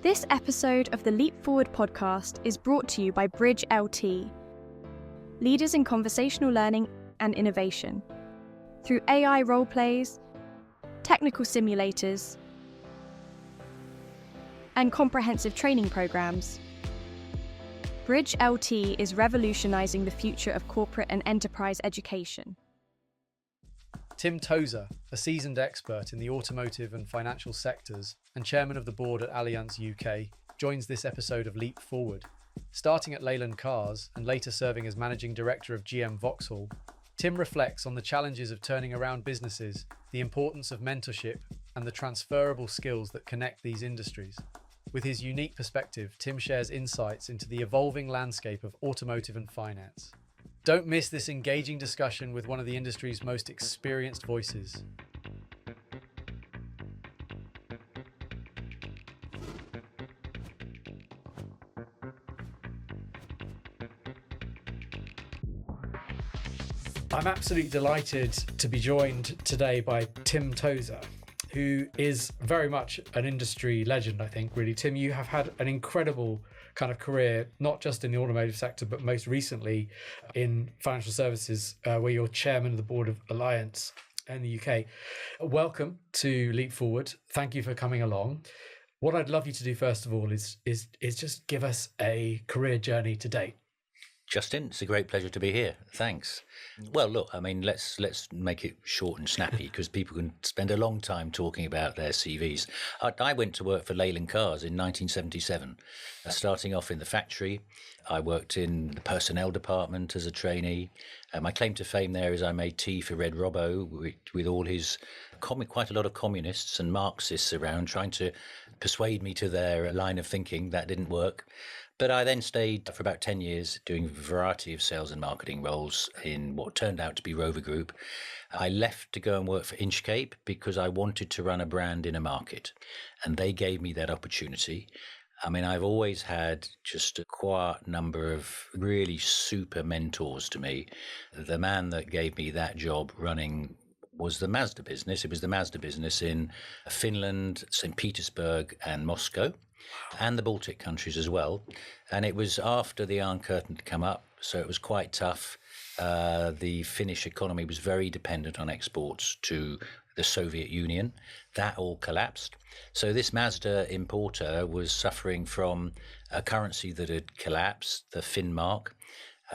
This episode of the Leap Forward podcast is brought to you by Bridge LT, leaders in conversational learning and innovation. Through AI role plays, technical simulators, and comprehensive training programs, Bridge LT is revolutionizing the future of corporate and enterprise education. Tim Tozer, a seasoned expert in the automotive and financial sectors and chairman of the board at Allianz UK, joins this episode of Leap Forward. Starting at Leyland Cars and later serving as managing director of GM Vauxhall, Tim reflects on the challenges of turning around businesses, the importance of mentorship, and the transferable skills that connect these industries. With his unique perspective, Tim shares insights into the evolving landscape of automotive and finance. Don't miss this engaging discussion with one of the industry's most experienced voices. I'm absolutely delighted to be joined today by Tim Tozer, who is very much an industry legend, I think, really. Tim, you have had an incredible kind of career, not just in the automotive sector, but most recently in financial services, where you're chairman of the board of Allianz in the UK. Welcome to Leap Forward. Thank you for coming along. What I'd love you to do, first of all, is just give us a career journey to date. Justin, it's a great pleasure to be here. Thanks. Well, look, I mean, let's make it short and snappy because people can spend a long time talking about their CVs. I went to work for Leyland Cars in 1977, starting off in the factory. I worked in the personnel department as a trainee. My claim to fame there is I made tea for Red Robbo with all his quite a lot of communists and Marxists around trying to persuade me to their line of thinking. That didn't work. But I then stayed for about 10 years doing a variety of sales and marketing roles in what turned out to be Rover Group. I left to go and work for Inchcape because I wanted to run a brand in a market, and they gave me that opportunity. I mean, I've always had just a quiet number of really super mentors to me. The man that gave me that job running was the Mazda business. It was the Mazda business in Finland, St. Petersburg and Moscow, and the Baltic countries as well. And it was after the Iron Curtain had come up, so it was quite tough. The Finnish economy was very dependent on exports to the Soviet Union. That all collapsed. So this Mazda importer was suffering from a currency that had collapsed, the Finn mark,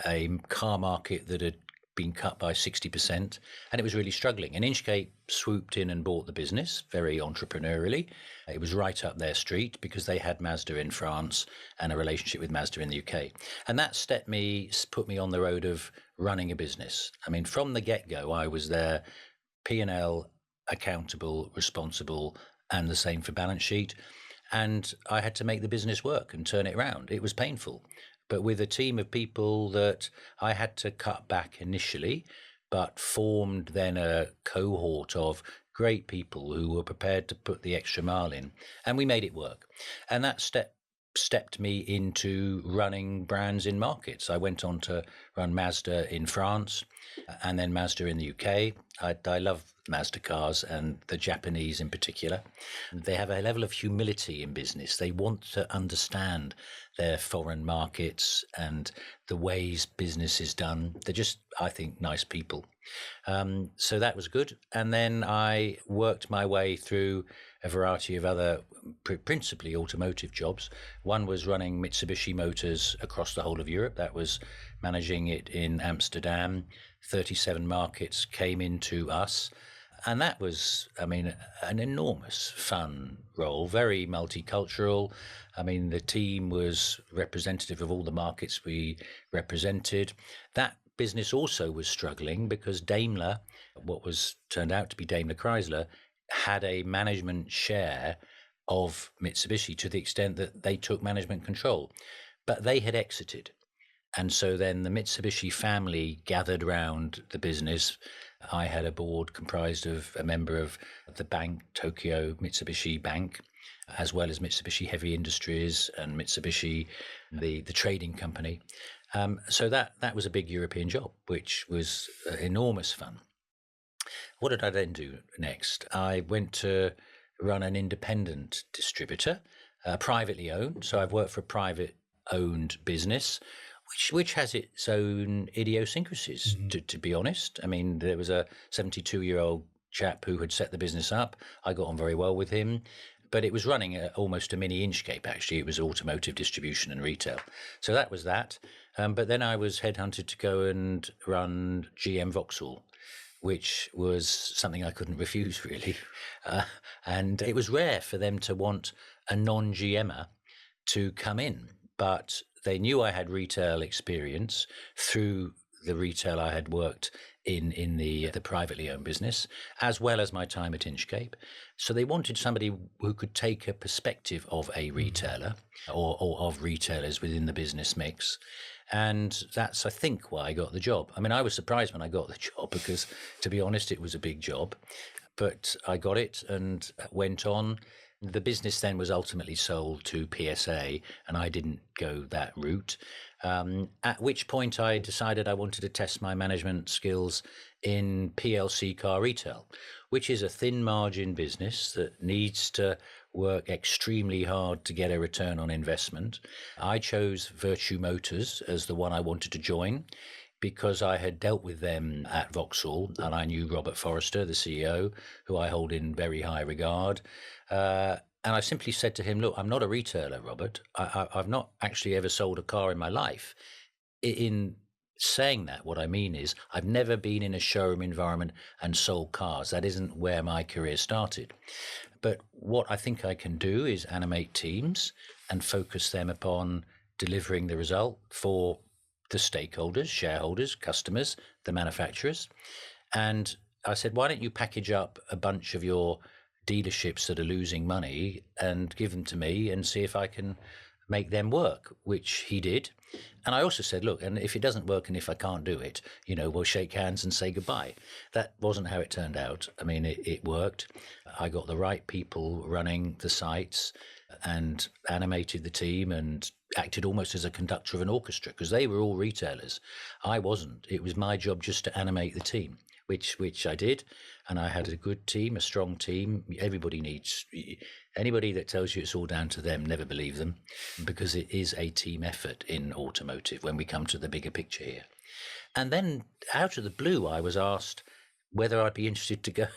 a car market that had been cut by 60%, and it was really struggling. And Inchcape swooped in and bought the business very entrepreneurially. It was right up their street because they had Mazda in France and a relationship with Mazda in the UK. And that put me on the road of running a business. I mean, from the get-go, I was there, P&L, accountable, responsible, and the same for balance sheet. And I had to make the business work and turn it around. It was painful, but with a team of people that I had to cut back initially, but formed then a cohort of great people who were prepared to put the extra mile in, and we made it work. And that stepped me into running brands in markets. I went on to run Mazda in France and then Mazda in the UK. I love Mazda cars and the Japanese in particular. They have a level of humility in business. They want to understand their foreign markets and the ways business is done. They're just, I think, nice people. So that was good. And then I worked my way through a variety of other, principally automotive jobs. One was running Mitsubishi Motors across the whole of Europe. That was managing it in Amsterdam. 37 markets came into us. And that was, I mean, an enormous fun role, very multicultural. I mean, the team was representative of all the markets we represented. That business also was struggling because Daimler, what was turned out to be Daimler Chrysler, had a management share of Mitsubishi to the extent that they took management control, but they had exited. And so then the Mitsubishi family gathered round the business. I had a board comprised of a member of the bank, Tokyo Mitsubishi Bank, as well as Mitsubishi Heavy Industries and Mitsubishi, the trading company. So that was a big European job, which was enormous fun. What did I then do next? I went to run an independent distributor privately owned. So I've worked for a private owned business, which has its own idiosyncrasies, to be honest. I mean, there was a 72-year-old chap who had set the business up. I got on very well with him, but it was running at almost a mini Inchcape, actually. It was automotive distribution and retail. So that was that. But then I was headhunted to go and run GM Vauxhall, which was something I couldn't refuse, really. And it was rare for them to want a non-GMer to come in, but they knew I had retail experience through the retail I had worked in the privately owned business, as well as my time at Inchcape. So they wanted somebody who could take a perspective of a retailer or of retailers within the business mix. And that's, I think, why I got the job. I mean, I was surprised when I got the job because, to be honest, it was a big job. But I got it and went on. The business then was ultimately sold to PSA, and I didn't go that route. At which point I decided I wanted to test my management skills in PLC car retail, which is a thin margin business that needs to work extremely hard to get a return on investment. I chose Virtue Motors as the one I wanted to join because I had dealt with them at Vauxhall and I knew Robert Forrester, the CEO, who I hold in very high regard. And I simply said to him, look, I'm not a retailer, Robert. I've not actually ever sold a car in my life. In saying that, what I mean is I've never been in a showroom environment and sold cars. That isn't where my career started. But what I think I can do is animate teams and focus them upon delivering the result for the stakeholders, shareholders, customers, the manufacturers. And I said, why don't you package up a bunch of your dealerships that are losing money and give them to me and see if I can make them work, which he did. And I also said, look, and if it doesn't work and if I can't do it, we'll shake hands and say goodbye. That wasn't how it turned out. I mean, it worked. I got the right people running the sites and animated the team and acted almost as a conductor of an orchestra because they were all retailers. I wasn't. It was my job just to animate the team, which I did. And I had a good team, a strong team. Anybody that tells you it's all down to them, never believe them, because it is a team effort in automotive when we come to the bigger picture here. And then out of the blue, I was asked whether I'd be interested to go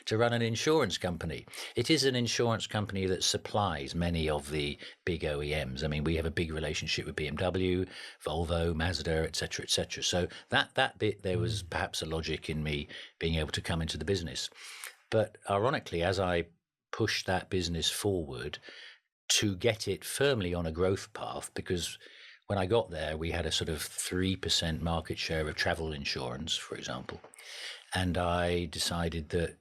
to run an insurance company. It is an insurance company that supplies many of the big OEMs. I mean, we have a big relationship with BMW, Volvo, Mazda, et cetera, et cetera. So that bit, there was perhaps a logic in me being able to come into the business. But ironically, as I pushed that business forward to get it firmly on a growth path, because when I got there, we had a sort of 3% market share of travel insurance, for example. And I decided that,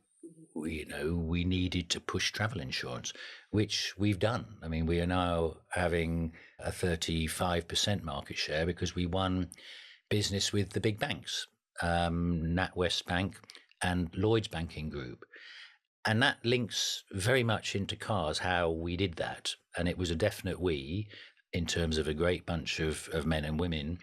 we needed to push travel insurance, which we've done. I mean, we are now having a 35% market share because we won business with the big banks, NatWest Bank and Lloyds Banking Group. And that links very much into cars, how we did that. And it was a definite we in terms of a great bunch of men and women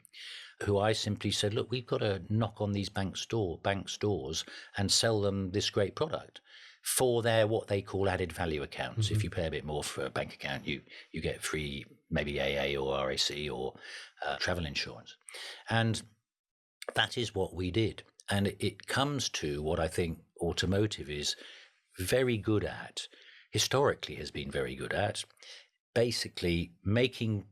who I simply said, look, we've got to knock on these bank stores and sell them this great product for their what they call added value accounts. Mm-hmm. If you pay a bit more for a bank account, you get free maybe AA or RAC or travel insurance. And that is what we did. And it comes to what I think automotive is very good at, historically has been very good at, basically making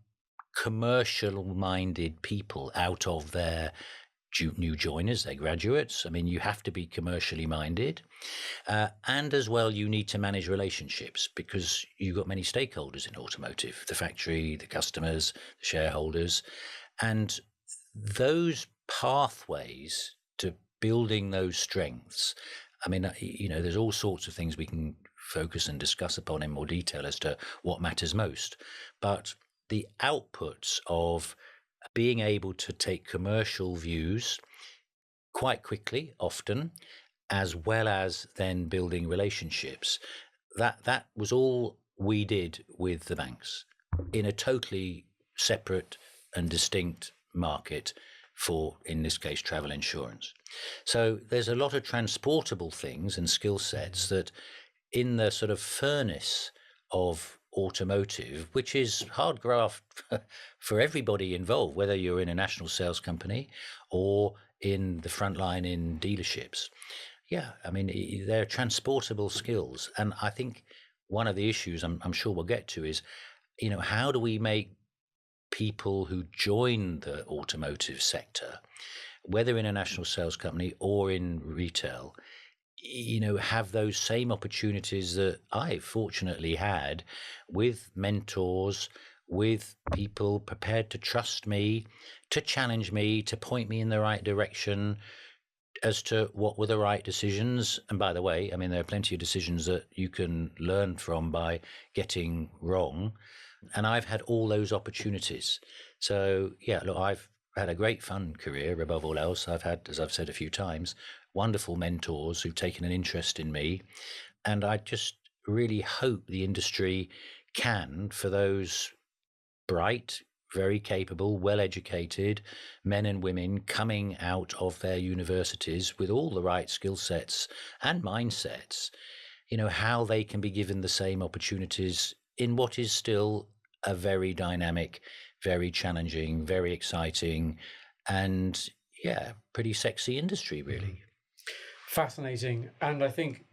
commercial-minded people out of their new joiners, their graduates. I mean, you have to be commercially minded. And as well, you need to manage relationships because you've got many stakeholders in automotive, the factory, the customers, the shareholders. And those pathways to building those strengths, I mean, there's all sorts of things we can focus and discuss upon in more detail as to what matters most. But the outputs of being able to take commercial views quite quickly, often, as well as then building relationships, that was all we did with the banks in a totally separate and distinct market for, in this case, travel insurance. So there's a lot of transportable things and skill sets that in the sort of furnace of automotive, which is hard graft for everybody involved, whether you're in a national sales company or in the front line in dealerships. Yeah, I mean, they're transportable skills. And I think one of the issues I'm sure we'll get to is, how do we make people who join the automotive sector, whether in a national sales company or in retail, have those same opportunities that I fortunately had, with mentors, with people prepared to trust me, to challenge me, to point me in the right direction as to what were the right decisions. And by the way, I mean, there are plenty of decisions that you can learn from by getting wrong. And I've had all those opportunities. So yeah, look, I've had a great fun career above all else. I've had, as I've said a few times, wonderful mentors who've taken an interest in me. And I just really hope the industry can, for those bright, very capable, well-educated men and women coming out of their universities with all the right skill sets and mindsets, how they can be given the same opportunities in what is still a very dynamic, very challenging, very exciting, and pretty sexy industry, really. Fascinating. And I think,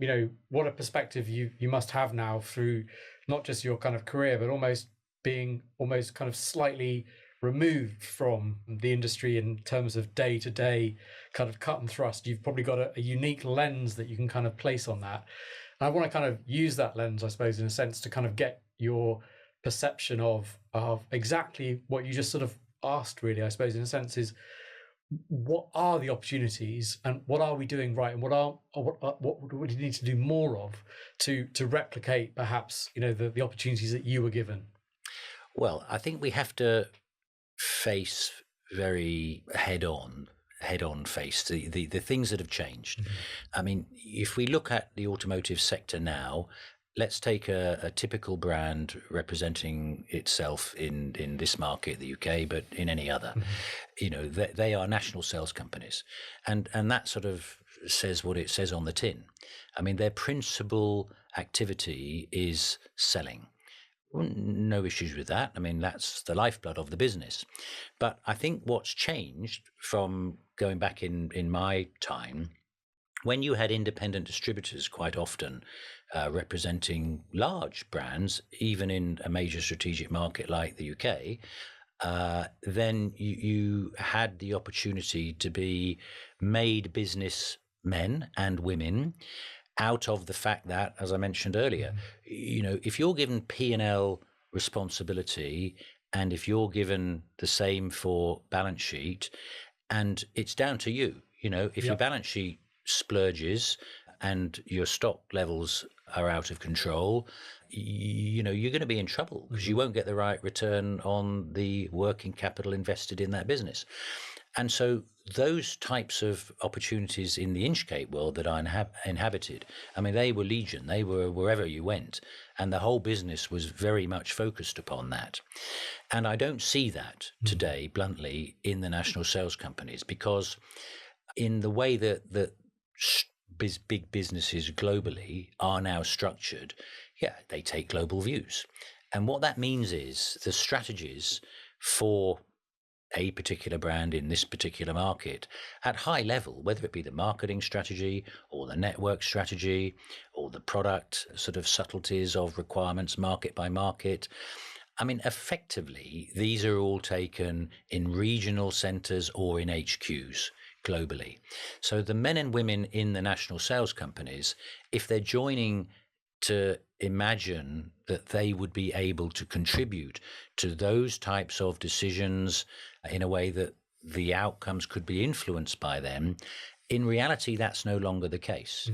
what a perspective you must have now through not just your kind of career, but being kind of slightly removed from the industry in terms of day-to-day kind of cut and thrust. You've probably got a unique lens that you can kind of place on that. And I want to kind of use that lens, I suppose, in a sense, to kind of get your perception of exactly what you just sort of asked, really, I suppose, in a sense, is what are the opportunities and what are we doing right, and what do we need to do more of to replicate perhaps the opportunities that you were given? Well, I think we have to face very head-on face the things that have changed. I mean, if we look at the automotive sector now, let's take a typical brand representing itself in this market, the UK, but in any other. They are national sales companies, and that sort of says what it says on the tin. I mean, their principal activity is selling. No issues with that. I mean, that's the lifeblood of the business. But I think what's changed from going back in my time, when you had independent distributors quite often representing large brands, even in a major strategic market like the UK, then you had the opportunity to be made businessmen and women out of the fact that, as I mentioned earlier, if you're given P&L responsibility, and if you're given the same for balance sheet, and it's down to you, if your balance sheet splurges and your stock levels are out of control, you're going to be in trouble because you won't get the right return on the working capital invested in that business. And so those types of opportunities in the Inchcape world that I inhabited, I mean, they were legion. They were wherever you went. And the whole business was very much focused upon that. And I don't see that today, bluntly, in the national sales companies, because in the way that big businesses globally are now structured, they take global views. And what that means is the strategies for a particular brand in this particular market at high level, whether it be the marketing strategy or the network strategy or the product sort of subtleties of requirements market by market. I mean, effectively, these are all taken in regional centers or in HQs globally. So the men and women in the national sales companies, if they're joining to imagine that they would be able to contribute to those types of decisions in a way that the outcomes could be influenced by them, in reality, that's no longer the case,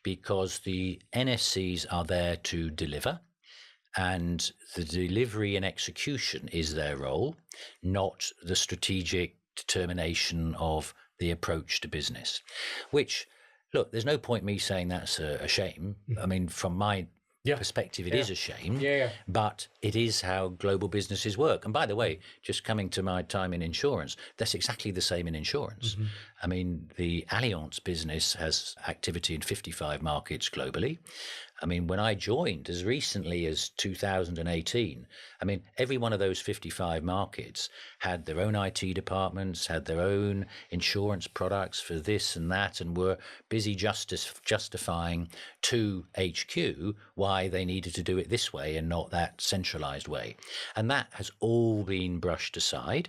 because the NSCs are there to deliver, and the delivery and execution is their role, not the strategic determination of the approach to business. Which, look, there's no point me saying that's a shame. I mean, from my perspective, it is a shame, but it is how global businesses work. And by the way, just coming to my time in insurance, that's exactly the same in insurance. I mean, the Allianz business has activity in 55 markets globally. I mean, when I joined as recently as 2018, I mean, every one of those 55 markets had their own IT departments, had their own insurance products for this and that, and were busy justifying to HQ why they needed to do it this way and not that centralized way. And that has all been brushed aside.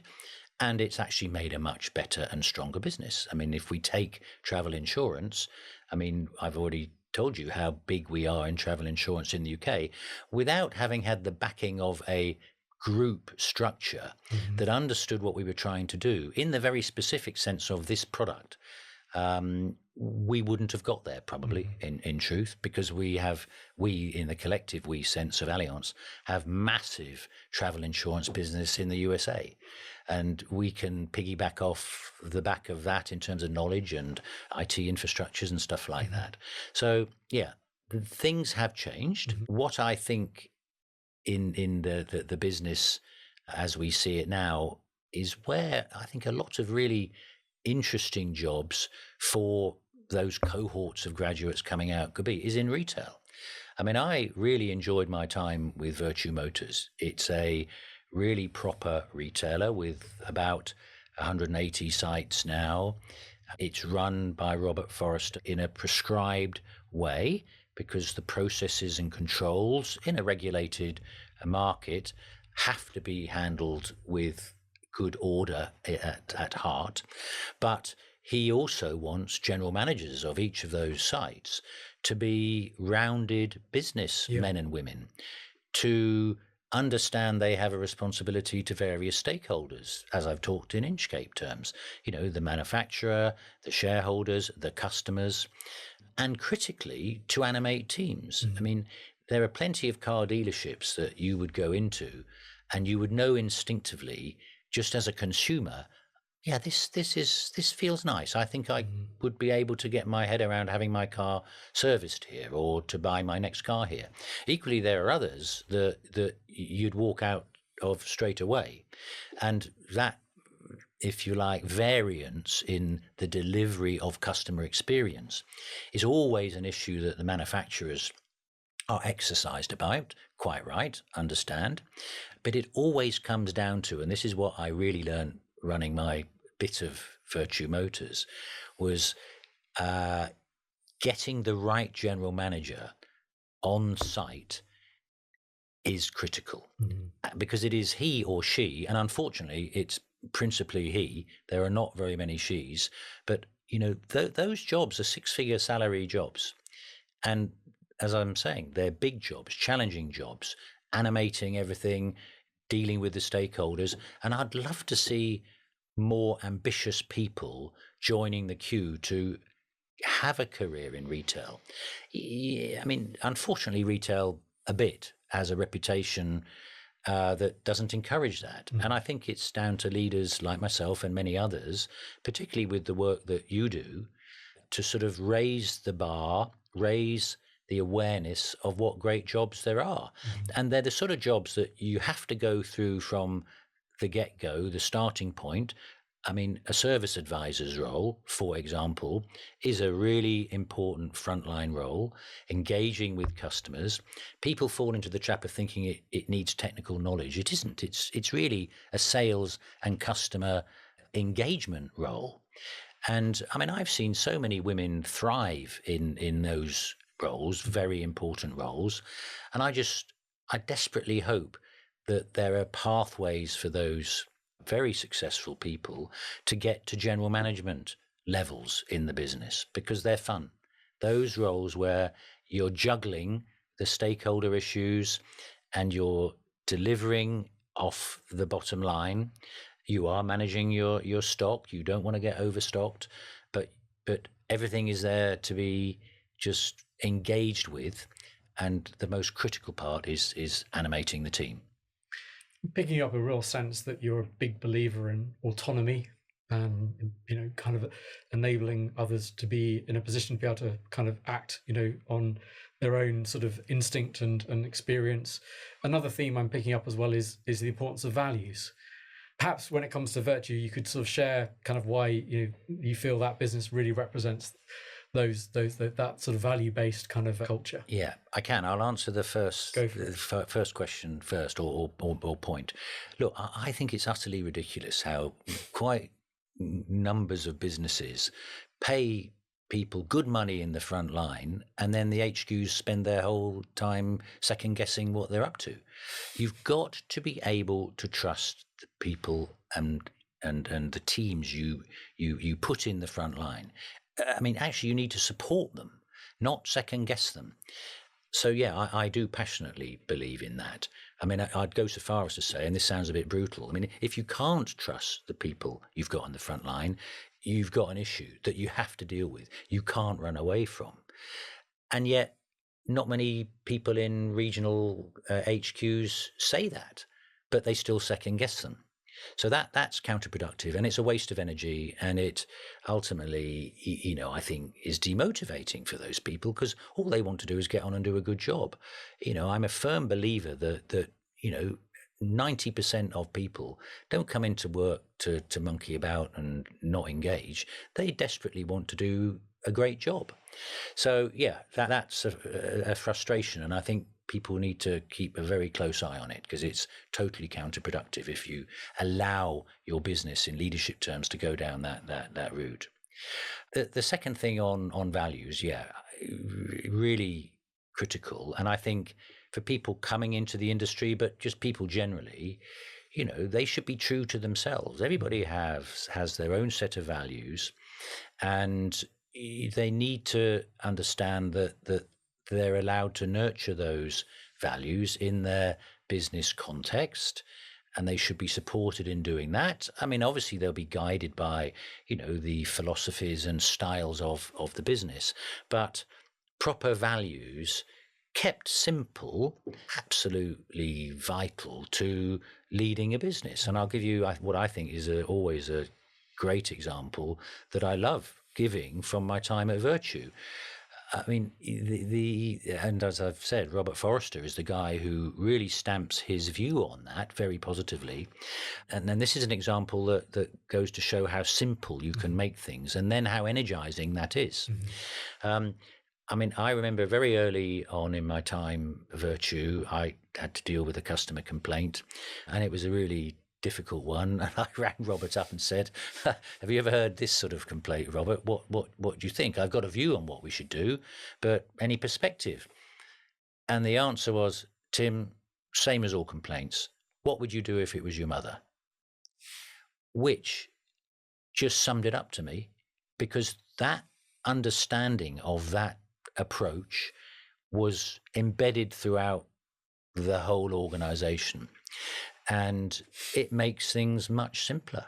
And it's actually made a much better and stronger business. I mean, if we take travel insurance, I mean, I've already told you how big we are in travel insurance in the UK without having had the backing of a group structure that understood what we were trying to do in the very specific sense of this product. We wouldn't have got there probably in truth, because we in the collective we sense of Allianz have massive travel insurance business in the USA, and we can piggyback off the back of that in terms of knowledge and IT infrastructures and stuff like that. So yeah, things have changed. What I think in the business as we see it now is where I think a lot of really interesting jobs for those cohorts of graduates coming out could be is in retail. I mean, I really enjoyed my time with Virtue Motors. It's a really proper retailer with about 180 sites now. It's run by Robert Forrester in a prescribed way because the processes and controls in a regulated market have to be handled with good order at heart. But he also wants general managers of each of those sites to be rounded business men and women, to understand they have a responsibility to various stakeholders, as I've talked in Inchcape terms, you know, the manufacturer, the shareholders, the customers, and critically to animate teams. I mean, there are plenty of car dealerships that you would go into and you would know instinctively, just as a consumer, yeah, this feels nice. I think I would be able to get my head around having my car serviced here or to buy my next car here. Equally, there are others that you'd walk out of straight away. And that, if you like, variance in the delivery of customer experience is always an issue that the manufacturers are exercised about, quite right, understand. But it always comes down to, and this is what I really learned running my bit of Virtue Motors, was getting the right general manager on site is critical, because it is he or she, and unfortunately it's principally he. There are not very many she's, but you know, those jobs are six-figure salary jobs, and as I'm saying, they're big jobs, challenging jobs, animating everything, dealing with the stakeholders. And I'd love to see more ambitious people joining the queue to have a career in retail. I mean, unfortunately, retail a bit has a reputation that doesn't encourage that. And I think it's down to leaders like myself and many others, particularly with the work that you do, to sort of raise the bar, raise the awareness of what great jobs there are. And they're the sort of jobs that you have to go through from the get-go, the starting point. I mean, a service advisor's role, for example, is a really important frontline role, engaging with customers. People fall into the trap of thinking it needs technical knowledge. It isn't. It's really a sales and customer engagement role. And I mean, I've seen so many women thrive in those roles, very important roles. And I desperately hope that there are pathways for those very successful people to get to general management levels in the business, because they're fun. Those roles where you're juggling the stakeholder issues and you're delivering off the bottom line. You are managing your stock. You don't want to get overstocked, but everything is there to be just engaged with, and the most critical part is animating the team. Picking up a real sense that you're a big believer in autonomy, you know, kind of enabling others to be in a position to be able to kind of act, you know, on their own sort of instinct and experience. Another theme I'm picking up as well is the importance of values. Perhaps when it comes to Virtue, you could sort of share kind of why you feel that business really represents that sort of value-based kind of culture? Yeah, I can. I'll answer the Go for it. first question first, or point. Look, I think it's utterly ridiculous how quite numbers of businesses pay people good money in the front line, and then the HQs spend their whole time second guessing what they're up to. You've got to be able to trust the people and the teams you put in the front line. I mean, actually, you need to support them, not second guess them. So, yeah, I do passionately believe in that. I mean, I'd go so far as to say, and this sounds a bit brutal, I mean, if you can't trust the people you've got on the front line, you've got an issue that you have to deal with. You can't run away from. And yet, not many people in regional HQs say that, but they still second guess them. So that's counterproductive, and it's a waste of energy, and it ultimately, I think is demotivating for those people, because all they want to do is get on and do a good job. I'm a firm believer that 90% of people don't come into work to monkey about and not engage. They desperately want to do a great job. So yeah, that's a frustration, and I think people need to keep a very close eye on it, because it's totally counterproductive if you allow your business in leadership terms to go down that route. The second thing on values, yeah, really critical. And I think for people coming into the industry, but just people generally, they should be true to themselves. Everybody has their own set of values, and they need to understand that they're allowed to nurture those values in their business context, and they should be supported in doing that. I mean, obviously they'll be guided by, the philosophies and styles of the business, but proper values kept simple, absolutely vital to leading a business. And I'll give you what I think is always a great example that I love giving from my time at Virtue. I mean, and as I've said, Robert Forrester is the guy who really stamps his view on that very positively. And then this is an example that goes to show how simple you can make things, and then how energizing that is. I mean, I remember very early on in my time at Virtue, I had to deal with a customer complaint, and it was a really difficult one. And I rang Robert up and said, have you ever heard this sort of complaint, Robert? What do you think? I've got a view on what we should do, but any perspective? And the answer was, Tim, same as all complaints. What would you do if it was your mother? Which just summed it up to me, because that understanding of that approach was embedded throughout the whole organization. And it makes things much simpler.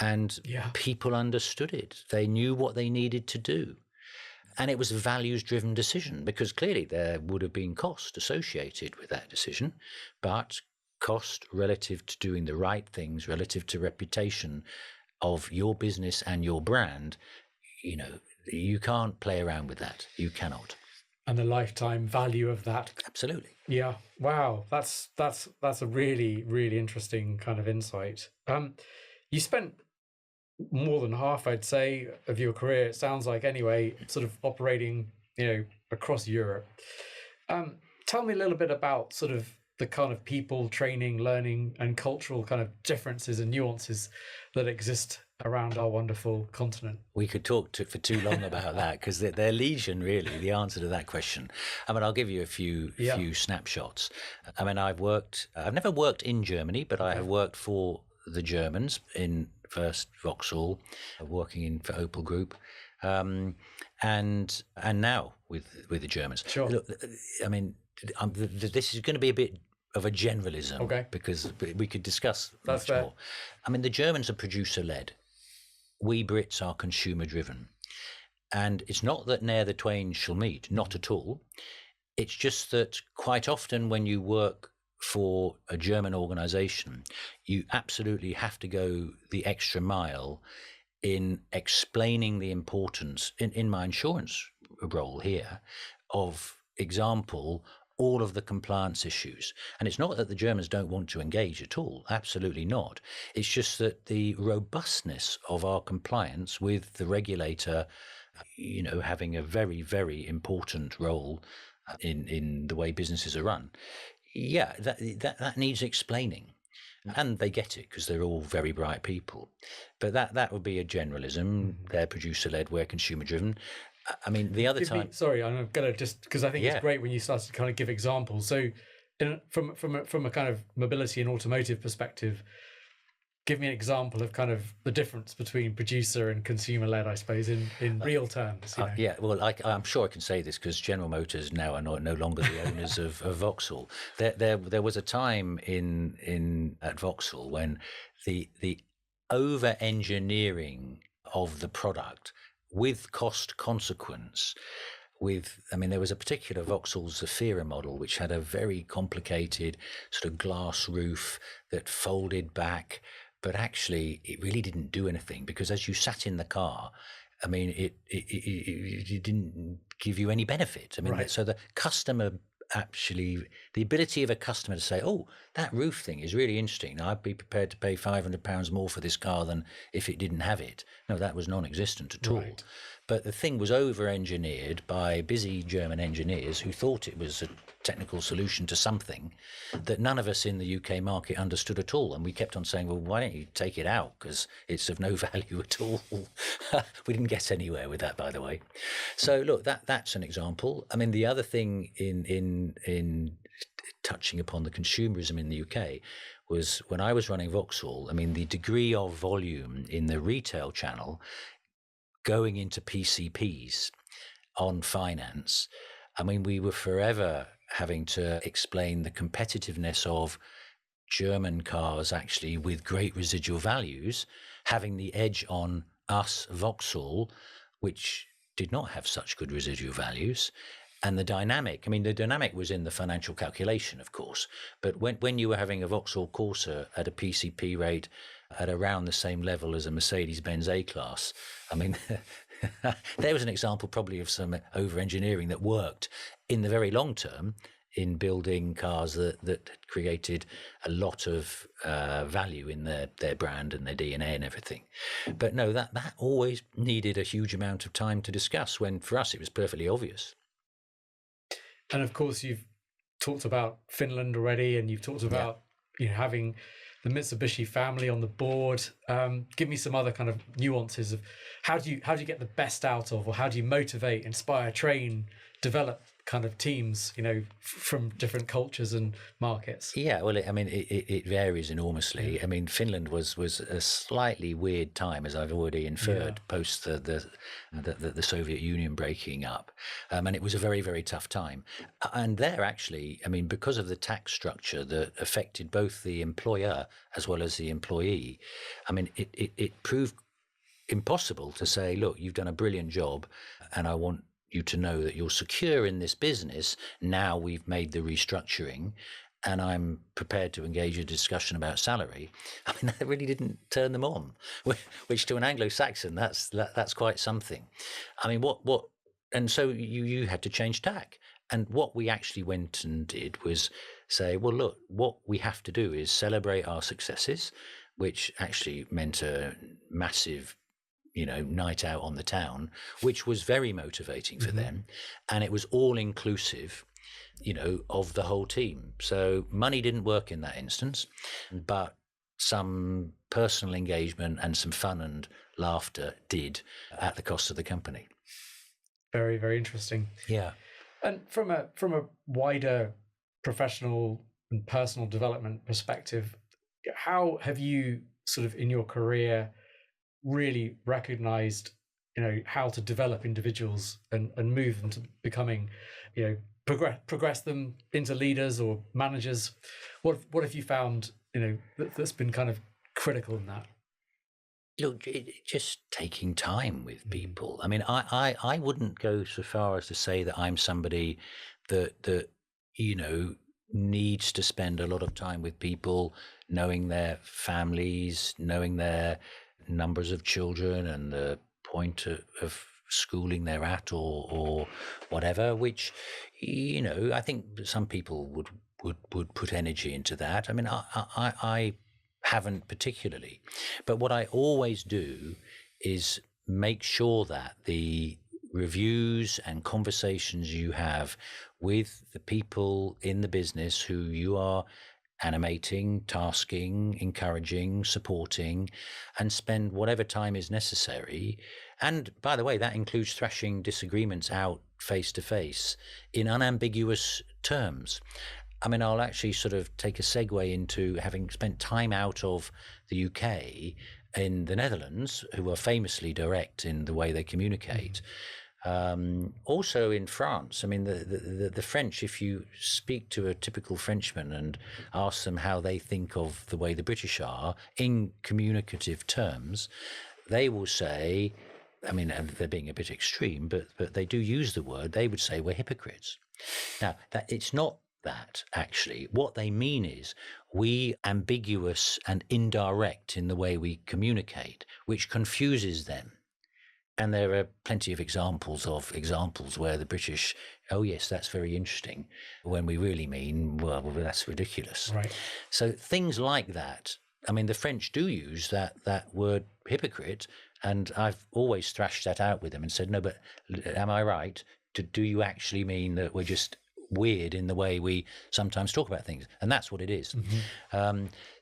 And people understood it. They knew what they needed to do. And it was a values-driven decision, because clearly there would have been cost associated with that decision, but cost relative to doing the right things, relative to reputation of your business and your brand, you can't play around with that. You cannot. And the lifetime value of that. Absolutely. Yeah. Wow. That's a really, really interesting kind of insight. You spent more than half, I'd say, of your career, it sounds like anyway, sort of operating, across Europe. Tell me a little bit about sort of the kind of people, training, learning, and cultural kind of differences and nuances that exist around our wonderful continent. We could talk for too long about that, because they're legion, really, the answer to that question. I mean, I'll give you a few snapshots. I mean, I've never worked in Germany, but I have worked for the Germans in first Vauxhall, working for Opel Group, and now with the Germans. Sure. Look, I mean, this is going to be a bit of a generalism, because we could discuss much more. I mean, the Germans are producer-led. We Brits are consumer-driven. And it's not that ne'er the twain shall meet, not at all. It's just that quite often when you work for a German organization, you absolutely have to go the extra mile in explaining the importance, in my insurance role here, of example, all of the compliance issues. And it's not that the Germans don't want to engage at all, absolutely not. It's just that the robustness of our compliance with the regulator having a very, very important role in the way businesses are run. Yeah, that needs explaining. And they get it because they're all very bright people. But that would be a generalism. They're producer-led, we're consumer-driven. I mean, the other time... Sorry, I'm going to just... Because I think it's great when you start to kind of give examples. So from a kind of mobility and automotive perspective, give me an example of kind of the difference between producer and consumer-led, I suppose, in real terms. Yeah, well, I'm sure I can say this because General Motors now are no longer the owners of Vauxhall. There was a time at Vauxhall when the over-engineering of the product with cost consequence. There was a particular Vauxhall Zafira model which had a very complicated sort of glass roof that folded back. But actually, it really didn't do anything because as you sat in the car, I mean, it didn't give you any benefit. I mean, Right. So the customer the ability of a customer to say, oh, that roof thing is really interesting. I'd be prepared to pay £500 more for this car than if it didn't have it. No, that was non-existent at all. Right. But the thing was over-engineered by busy German engineers who thought it was a technical solution to something that none of us in the UK market understood at all. And we kept on saying, well, why don't you take it out? Because it's of no value at all. We didn't get anywhere with that, by the way. So look, that's an example. I mean, the other thing in touching upon the consumerism in the UK was when I was running Vauxhall, I mean, the degree of volume in the retail channel going into PCPs on finance, I mean, we were forever having to explain the competitiveness of German cars actually with great residual values, having the edge on us, Vauxhall, which did not have such good residual values. And the dynamic was in the financial calculation, of course, but when you were having a Vauxhall Corsa at a PCP rate at around the same level as a Mercedes-Benz A-Class, I mean, there was an example probably of some over-engineering that worked in the very long term in building cars that created a lot of value in their brand and their DNA and everything. But no, that always needed a huge amount of time to discuss when for us it was perfectly obvious. And of course, you've talked about Finland already, and you've talked about having the Mitsubishi family on the board. Give me some other kind of nuances of how do you get the best out of, or how do you motivate, inspire, train, develop kind of teams, from different cultures and markets? Yeah, well, it varies enormously. I mean, Finland was a slightly weird time, as I've already inferred, post the Soviet Union breaking up, and it was a very, very tough time. And there, actually, I mean, because of the tax structure that affected both the employer as well as the employee, I mean, it proved impossible to say, look, you've done a brilliant job, and I want you to know that you're secure in this business. Now we've made the restructuring and I'm prepared to engage a discussion about salary. I mean, that really didn't turn them on, which to an Anglo-Saxon, that's quite something. I mean, and so you had to change tack. And what we actually went and did was say, well, look, what we have to do is celebrate our successes, which actually meant a massive night out on the town, which was very motivating for them. And it was all inclusive, of the whole team. So money didn't work in that instance, but some personal engagement and some fun and laughter did at the cost of the company. Very, very interesting. Yeah. And from a wider professional and personal development perspective, how have you sort of in your career really recognized, how to develop individuals and move them to becoming, progress them into leaders or managers? What have you found, that's been kind of critical in that? Look, just taking time with people. I mean, I wouldn't go so far as to say that I'm somebody that needs to spend a lot of time with people, knowing their families, knowing their numbers of children and the point of schooling they're at or whatever, which, I think some people would put energy into that. I mean, I haven't particularly, but what I always do is make sure that the reviews and conversations you have with the people in the business who you are animating, tasking, encouraging, supporting, and spend whatever time is necessary. And by the way, that includes thrashing disagreements out face to face in unambiguous terms. I mean, I'll actually sort of take a segue into having spent time out of the UK in the Netherlands, who are famously direct in the way they communicate. Also in France, I mean, the French, if you speak to a typical Frenchman and ask them how they think of the way the British are in communicative terms, they will say, I mean, and they're being a bit extreme, but they do use the word, they would say we're hypocrites. Now, that it's not that actually. What they mean is we ambiguous and indirect in the way we communicate, which confuses them. And there are plenty of examples where the British, oh yes, that's very interesting, when we really mean, well, that's ridiculous. Right. So things like that. I mean, the French do use that word hypocrite, and I've always thrashed that out with them and said, no, but am I right? Do you actually mean that we're just weird in the way we sometimes talk about things? And that's what it is.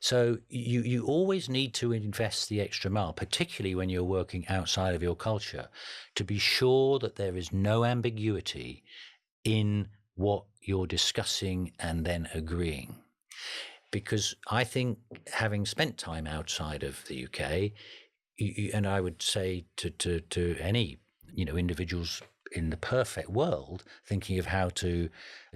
So you always need to invest the extra mile, particularly when you're working outside of your culture, to be sure that there is no ambiguity in what you're discussing and then agreeing. Because I think, having spent time outside of the UK, and I would say to any individuals in the perfect world thinking of how to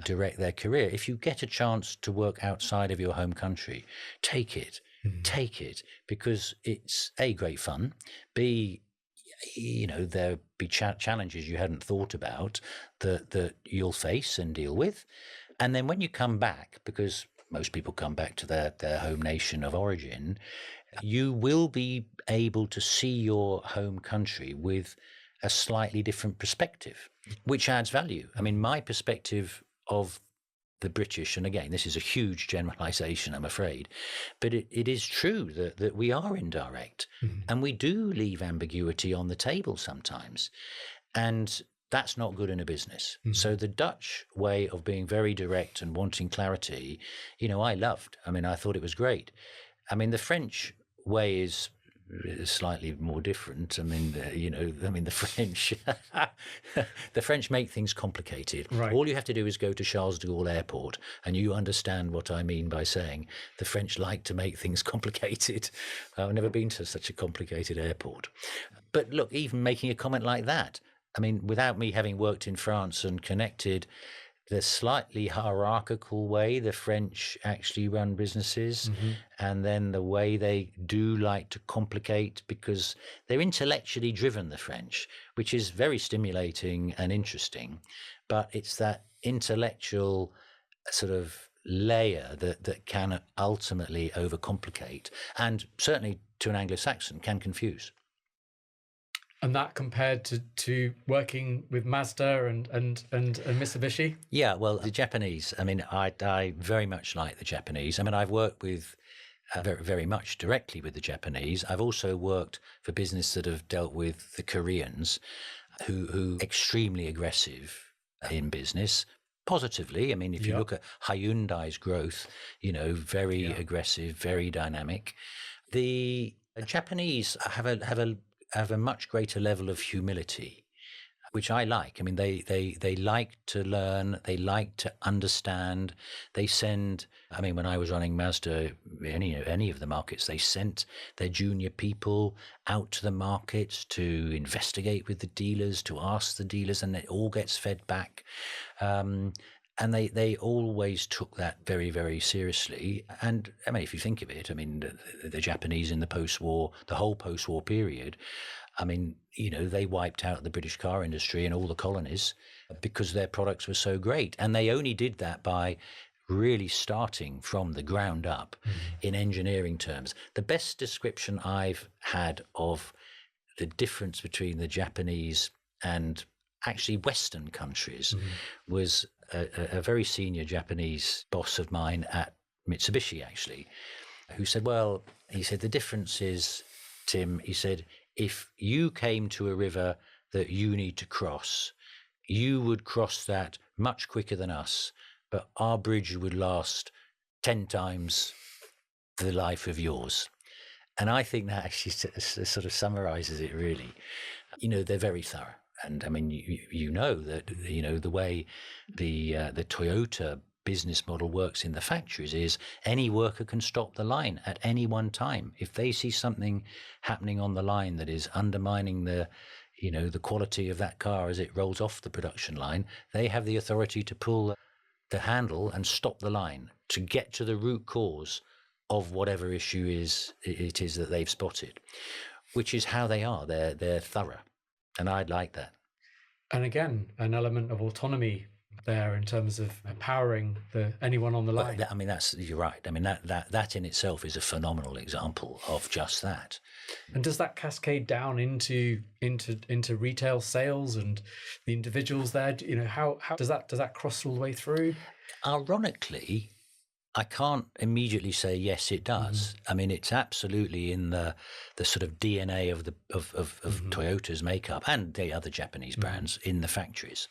direct their career, if you get a chance to work outside of your home country, take it. Take it, because it's A, great fun, B, there'll be challenges you hadn't thought about that you'll face and deal with. And then when you come back, because most people come back to their home nation of origin, you will be able to see your home country with a slightly different perspective, which adds value. I mean, my perspective of the British, and again, this is a huge generalization, I'm afraid, but it is true that we are indirect and we do leave ambiguity on the table sometimes. And that's not good in a business. So the Dutch way of being very direct and wanting clarity, I loved. I mean, I thought it was great. I mean, the French way is slightly more different. I mean, the French, the French make things complicated. Right. All you have to do is go to Charles de Gaulle Airport, and you understand what I mean by saying the French like to make things complicated. I've never been to such a complicated airport. But look, even making a comment like that, I mean, without me having worked in France and connected the slightly hierarchical way the French actually run businesses, and then the way they do like to complicate, because they're intellectually driven, the French, which is very stimulating and interesting. But it's that intellectual sort of layer that can ultimately overcomplicate, and certainly to an Anglo-Saxon can confuse. And that compared to working with Mazda and Mitsubishi? Yeah, well, the Japanese, I mean, I very much like the Japanese. I mean, I've worked with very, very much directly with the Japanese. I've also worked for business that have dealt with the Koreans, who extremely aggressive in business. Positively, I mean, if you look at Hyundai's growth, very aggressive, very dynamic. The Japanese have a much greater level of humility, which I like. I mean, they like to learn, they like to understand. They send, I mean, when I was running Mazda, any of the markets, they sent their junior people out to the markets to investigate with the dealers, to ask the dealers, and it all gets fed back. And they always took that very, very seriously. And I mean, if you think of it, I mean, the Japanese in the whole post-war period, I mean, they wiped out the British car industry in all the colonies because their products were so great. And they only did that by really starting from the ground up in engineering terms. The best description I've had of the difference between the Japanese and actually Western countries was a very senior Japanese boss of mine at Mitsubishi, actually, who said, the difference is, Tim, he said, if you came to a river that you need to cross, you would cross that much quicker than us, but our bridge would last 10 times the life of yours. And I think that actually sort of summarizes it really. They're very thorough. And I mean, you know that, the way the Toyota business model works in the factories is any worker can stop the line at any one time. If they see something happening on the line that is undermining the quality of that car as it rolls off the production line, they have the authority to pull the handle and stop the line to get to the root cause of whatever issue it is that they've spotted, which is how they are. They're thorough. And I'd like that. And again, an element of autonomy there in terms of empowering anyone on the line. Well, I mean, you're right. I mean, that in itself is a phenomenal example of just that. And does that cascade down into retail sales and the individuals there? How does that cross all the way through? Ironically, I can't immediately say yes, it does. I mean, it's absolutely in the sort of DNA of Toyota's makeup and the other Japanese brands in the factories.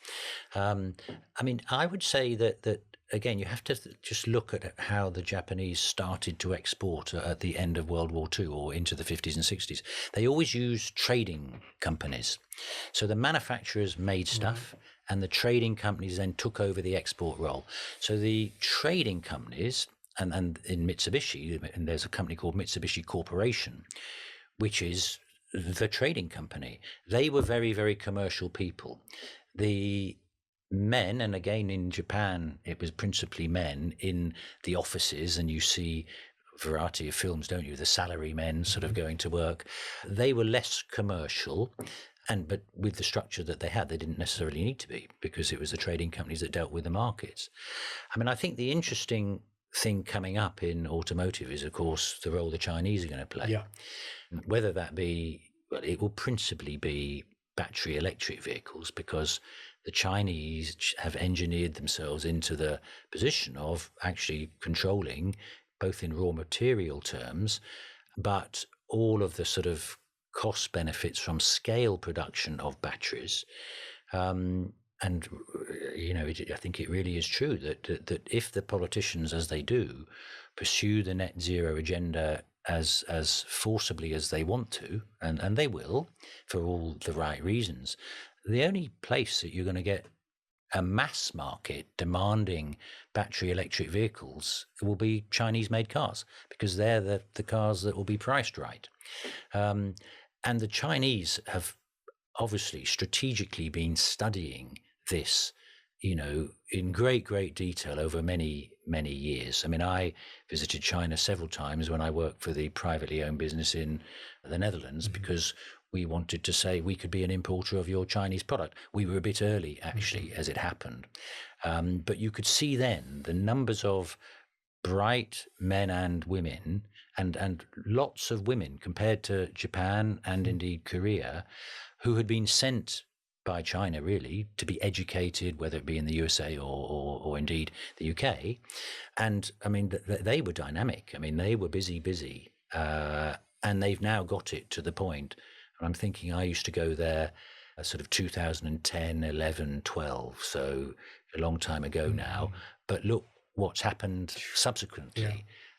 I mean, I would say that again, you have to just look at how the Japanese started to export at the end of World War II or into the 50s and 60s. They always used trading companies. So the manufacturers made stuff, and the trading companies then took over the export role. So the trading companies, and in Mitsubishi, and there's a company called Mitsubishi Corporation, which is the trading company. They were very, very commercial people. The men, and again in Japan, it was principally men in the offices, and you see a variety of films, don't you? The salary men sort of going to work. They were less commercial. But with the structure that they had, they didn't necessarily need to be, because it was the trading companies that dealt with the markets. I mean, I think the interesting thing coming up in automotive is, of course, the role the Chinese are going to play. Yeah. Whether that be, well, it will principally be battery electric vehicles, because the Chinese have engineered themselves into the position of actually controlling, both in raw material terms, but all of the sort of cost benefits from scale production of batteries. And I think it really is true that if the politicians, as they do, pursue the net zero agenda as forcibly as they want to, and they will for all the right reasons, the only place that you're going to get a mass market demanding battery electric vehicles will be Chinese made cars, because they're the cars that will be priced right. And the Chinese have obviously strategically been studying this, in great, great detail over many, many years. I mean, I visited China several times when I worked for the privately owned business in the Netherlands, because we wanted to say we could be an importer of your Chinese product. We were a bit early, actually, as it happened. But you could see then the numbers of bright men and women, and lots of women compared to Japan and indeed Korea, who had been sent by China really to be educated, whether it be in the USA or indeed the UK. And I mean, they were dynamic. I mean, they were busy, and they've now got it to the point. And I'm thinking, I used to go there sort of 2010, 11, 12, so a long time ago now. But look what's happened subsequently. Yeah.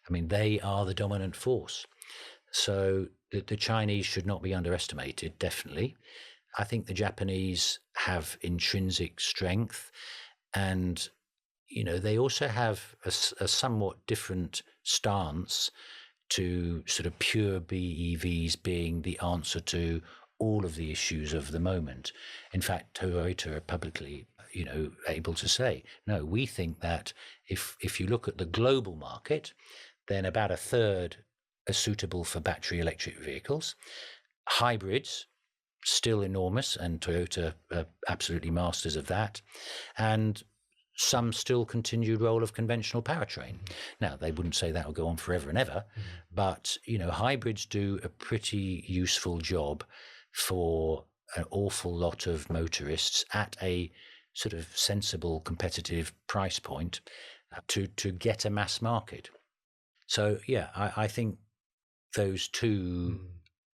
I mean, they are the dominant force. So the Chinese should not be underestimated, definitely. I think the Japanese have intrinsic strength, and they also have a somewhat different stance to sort of pure BEVs being the answer to all of the issues of the moment. In fact, Toyota are publicly able to say, no, we think that if you look at the global market, then about a third are suitable for battery electric vehicles. Hybrids, still enormous, and Toyota are absolutely masters of that. And some still continued role of conventional powertrain. Now, they wouldn't say that will go on forever and ever, but, hybrids do a pretty useful job for an awful lot of motorists at a sort of sensible competitive price point to get a mass market. So, yeah, I think those two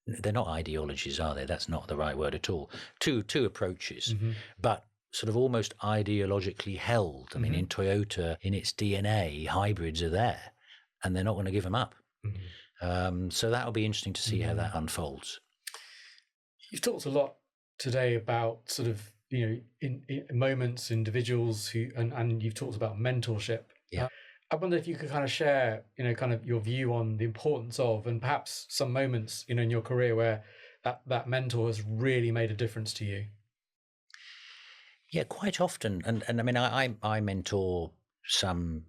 they're not ideologies, are they? That's not the right word at all. Two approaches, but sort of almost ideologically held. I mean, in Toyota, in its DNA, hybrids are there, and they're not going to give them up. So that'll be interesting to see how that unfolds. You've talked a lot today about sort of, in moments, individuals who, and you've talked about mentorship. Yeah. I wonder if you could kind of share, kind of your view on the importance of, and perhaps some moments, in your career where that mentor has really made a difference to you. Yeah, quite often. And I mean, I mentor some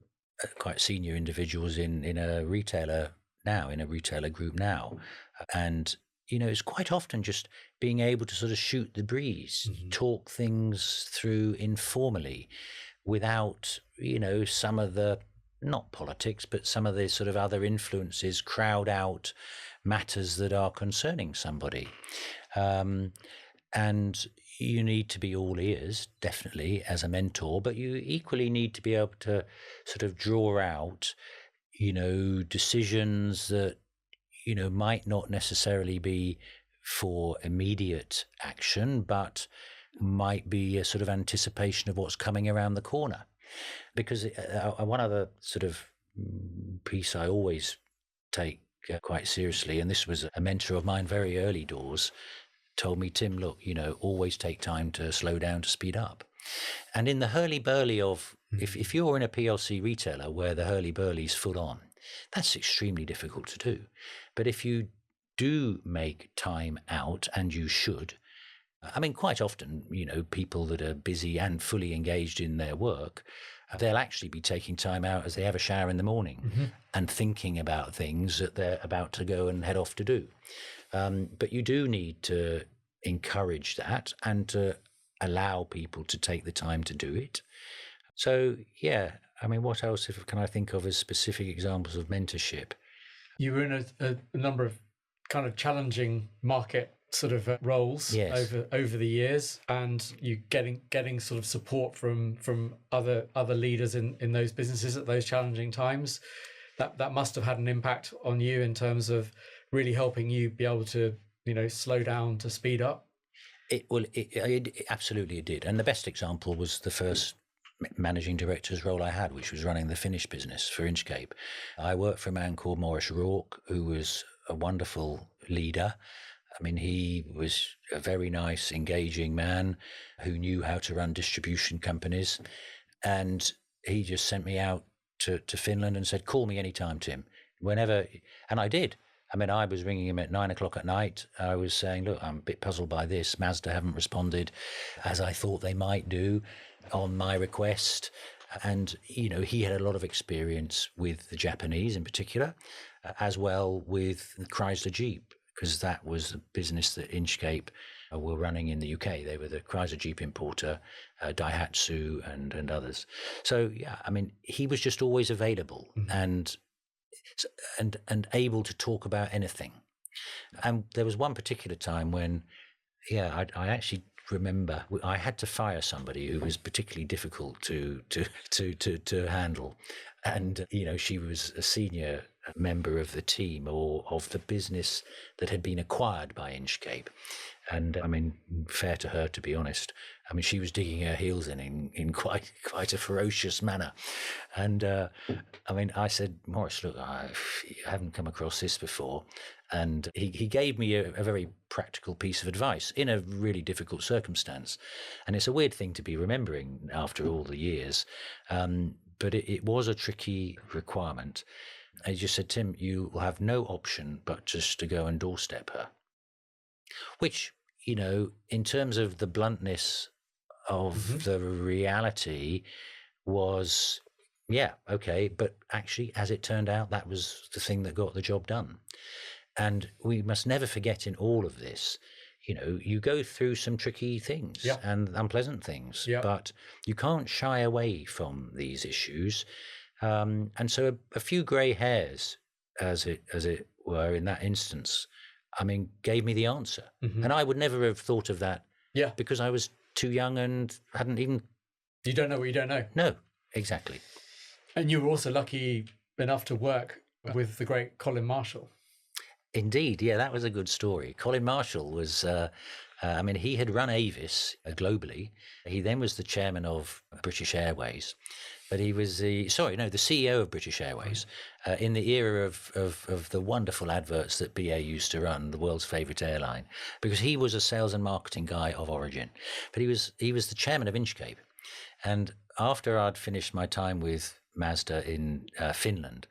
quite senior individuals in a retailer now, in a retailer group now. And, it's quite often just being able to sort of shoot the breeze, talk things through informally without, some of the, not politics, but some of the sort of other influences crowd out matters that are concerning somebody. And you need to be all ears, definitely, as a mentor, but you equally need to be able to sort of draw out, decisions that, might not necessarily be for immediate action, but might be a sort of anticipation of what's coming around the corner. Because one other sort of piece I always take quite seriously, and this was a mentor of mine very early doors, told me, Tim, look, always take time to slow down to speed up. And in the hurly-burly of, if you're in a PLC retailer where the hurly-burly's full on, that's extremely difficult to do. But if you do make time out, and you should, I mean, quite often, people that are busy and fully engaged in their work, they'll actually be taking time out as they have a shower in the morning and thinking about things that they're about to go and head off to do. But you do need to encourage that and to allow people to take the time to do it. So, yeah, I mean, what else can I think of as specific examples of mentorship? You were in a number of kind of challenging market sort of roles over the years, and you getting sort of support from other leaders in those businesses at those challenging times. That must have had an impact on you in terms of really helping you be able to slow down to speed up. It absolutely did. And the best example was the first managing director's role I had, which was running the Finnish business for Inchcape. I worked for a man called Maurice Rourke, who was a wonderful leader. I mean, he was a very nice, engaging man who knew how to run distribution companies. And he just sent me out to Finland and said, call me anytime, Tim, whenever. And I did. I mean, I was ringing him at 9 o'clock at night. I was saying, look, I'm a bit puzzled by this. Mazda haven't responded as I thought they might do on my request. And, he had a lot of experience with the Japanese in particular, as well with Chrysler Jeep, because that was the business that Inchcape were running in the UK. They were the Chrysler Jeep importer, Daihatsu and others. So, yeah, I mean, he was just always available and able to talk about anything. And there was one particular time when, I actually remember I had to fire somebody who was particularly difficult to handle. And, she was a senior member of the team or of the business that had been acquired by Inchcape. And I mean, fair to her, to be honest. I mean, she was digging her heels in quite a ferocious manner. And I mean, I said, Maurice, look, I haven't come across this before. And he gave me a very practical piece of advice in a really difficult circumstance. And it's a weird thing to be remembering after all the years. But it was a tricky requirement. And he just said, Tim, you will have no option but just to go and doorstep her. Which, in terms of the bluntness of the reality was, yeah, okay. But actually, as it turned out, that was the thing that got the job done. And we must never forget in all of this, you go through some tricky things and unpleasant things, but you can't shy away from these issues. And so a few grey hairs, as it were, in that instance, I mean, gave me the answer. And I would never have thought of that because I was too young and hadn't even... You don't know what you don't know. No, exactly. And you were also lucky enough to work with the great Colin Marshall. Indeed, yeah, that was a good story. Colin Marshall was, he had run Avis globally. He then was the chairman of British Airways, but he was the CEO of British Airways in the era of the wonderful adverts that BA used to run, the world's favourite airline, because he was a sales and marketing guy of origin. But he was the chairman of Inchcape, and after I'd finished my time with Mazda in Finland,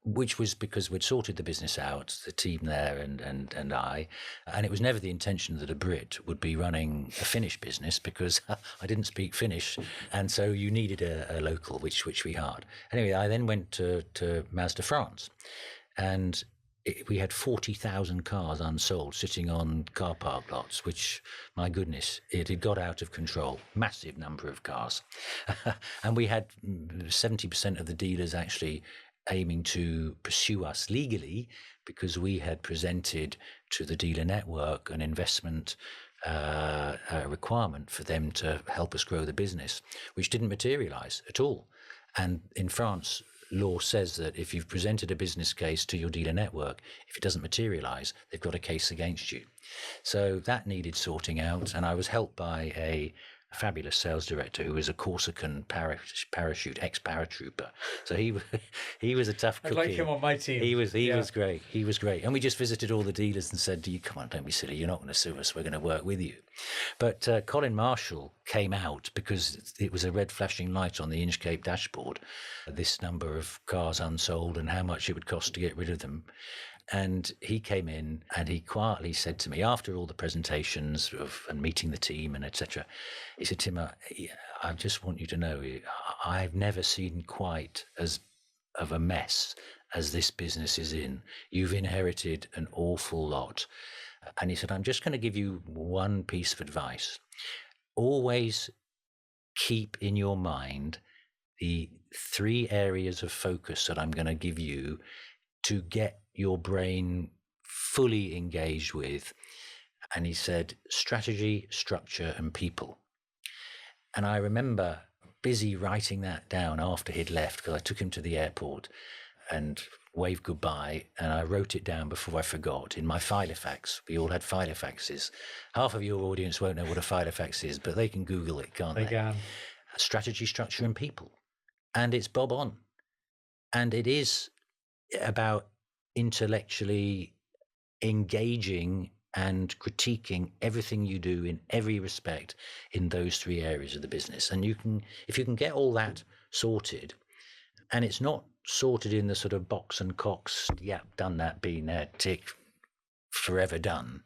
which was because we'd sorted the business out, the team there and I, and it was never the intention that a Brit would be running a Finnish business because I didn't speak Finnish, and so you needed a local, which we had. Anyway, I then went to Mazda France, and we had 40,000 cars unsold sitting on car park lots, which, my goodness, it had got out of control. Massive number of cars. And we had 70% of the dealers actually aiming to pursue us legally because we had presented to the dealer network an investment requirement for them to help us grow the business, which didn't materialize at all. And in France, law says that if you've presented a business case to your dealer network, if it doesn't materialize, they've got a case against you. So that needed sorting out, and I was helped by a fabulous sales director who was a Corsican parachute ex-paratrooper. So he was a tough cookie. I'd like him on my team. He was great. He was great. And we just visited all the dealers and said, come on, don't be silly. You're not going to sue us. We're going to work with you. But Colin Marshall came out because it was a red flashing light on the Inchcape dashboard, this number of cars unsold and how much it would cost to get rid of them. And he came in and he quietly said to me, after all the presentations and meeting the team and etc., he said, Tim, I just want you to know, I've never seen quite as of a mess as this business is in. You've inherited an awful lot. And he said, I'm just going to give you one piece of advice. Always keep in your mind the 3 areas of focus that I'm going to give you to get your brain fully engaged with. And he said, strategy, structure, and people. And I remember busy writing that down after he'd left, because I took him to the airport and waved goodbye, and I wrote it down before I forgot in my Filofax. We all had Filofaxes. Half of your audience won't know what a Filofax is, but they can Google it, can't they? They can. Strategy, structure, and people. And it's bob on. And it is about intellectually engaging and critiquing everything you do in every respect in those 3 areas of the business. And if you can get all that sorted, and it's not sorted in the sort of box and cocks, done that, been there, tick, forever done,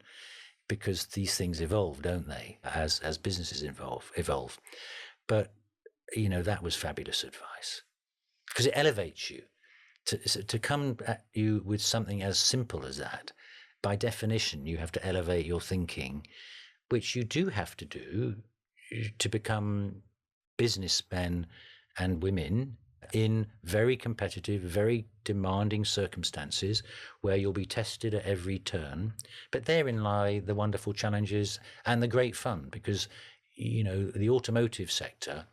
because these things evolve, don't they, as businesses evolve. But, that was fabulous advice, because it elevates you. To come at you with something as simple as that, by definition, you have to elevate your thinking, which you do have to do to become businessmen and women in very competitive, very demanding circumstances where you'll be tested at every turn. But therein lie the wonderful challenges and the great fun, because, the automotive sector,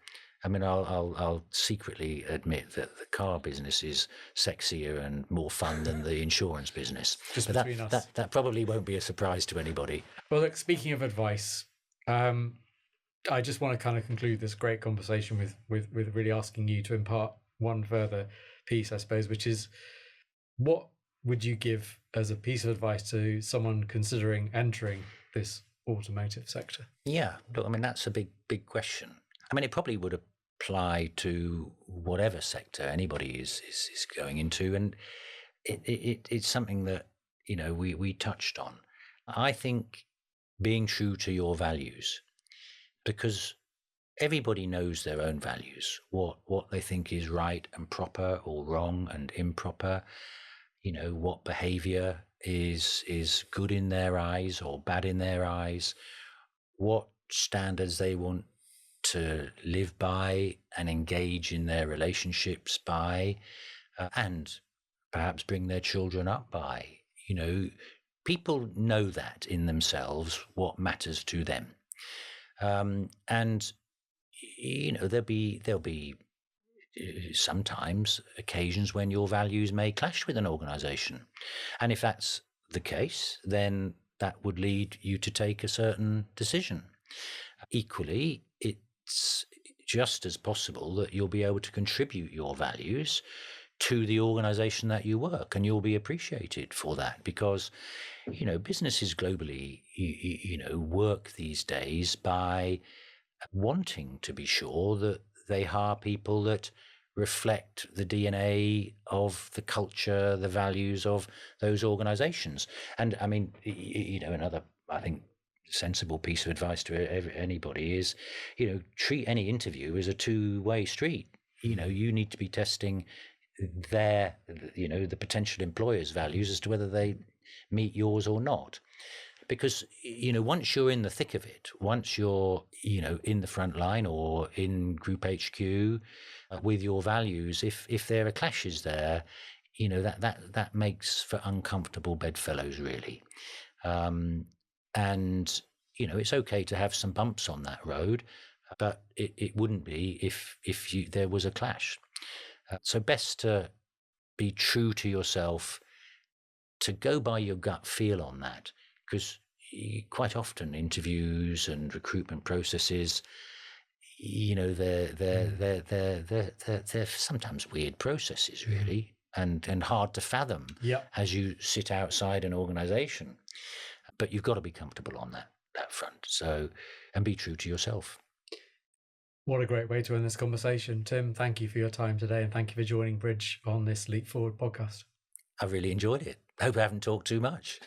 I'll secretly admit that the car business is sexier and more fun than the insurance business. Just but between us. That probably won't be a surprise to anybody. Well, look, speaking of advice, I just want to kind of conclude this great conversation with really asking you to impart one further piece, I suppose, which is, what would you give as a piece of advice to someone considering entering this automotive sector? Yeah, look, that's a big question. It probably would apply to whatever sector anybody is going into, and it's something that we touched on. I think being true to your values, because everybody knows their own values, what they think is right and proper or wrong and improper, what behavior is good in their eyes or bad in their eyes, what standards they want to live by and engage in their relationships by, and perhaps bring their children up by. People know that in themselves, what matters to them. And there'll be sometimes occasions when your values may clash with an organization. And if that's the case, then that would lead you to take a certain decision. Equally, it's just as possible that you'll be able to contribute your values to the organization that you work, and you'll be appreciated for that, because businesses globally work these days by wanting to be sure that they hire people that reflect the DNA of the culture, the values of those organizations. And I mean, another, I think, sensible piece of advice to anybody is, treat any interview as a two-way street. You need to be testing the potential employer's values as to whether they meet yours or not. Because, once you're in the thick of it, once you're, in the front line or in Group HQ with your values, if there are clashes there, that makes for uncomfortable bedfellows, really. And, it's okay to have some bumps on that road, but it wouldn't be if there was a clash. So best to be true to yourself, to go by your gut feel on that, because quite often interviews and recruitment processes, they're sometimes weird processes, really, and hard to fathom as you sit outside an organization. But you've got to be comfortable on that front. So, and be true to yourself. What a great way to end this conversation. Tim, thank you for your time today, and thank you for joining Bridge on this Leap Forward podcast. I really enjoyed it. Hope I haven't talked too much.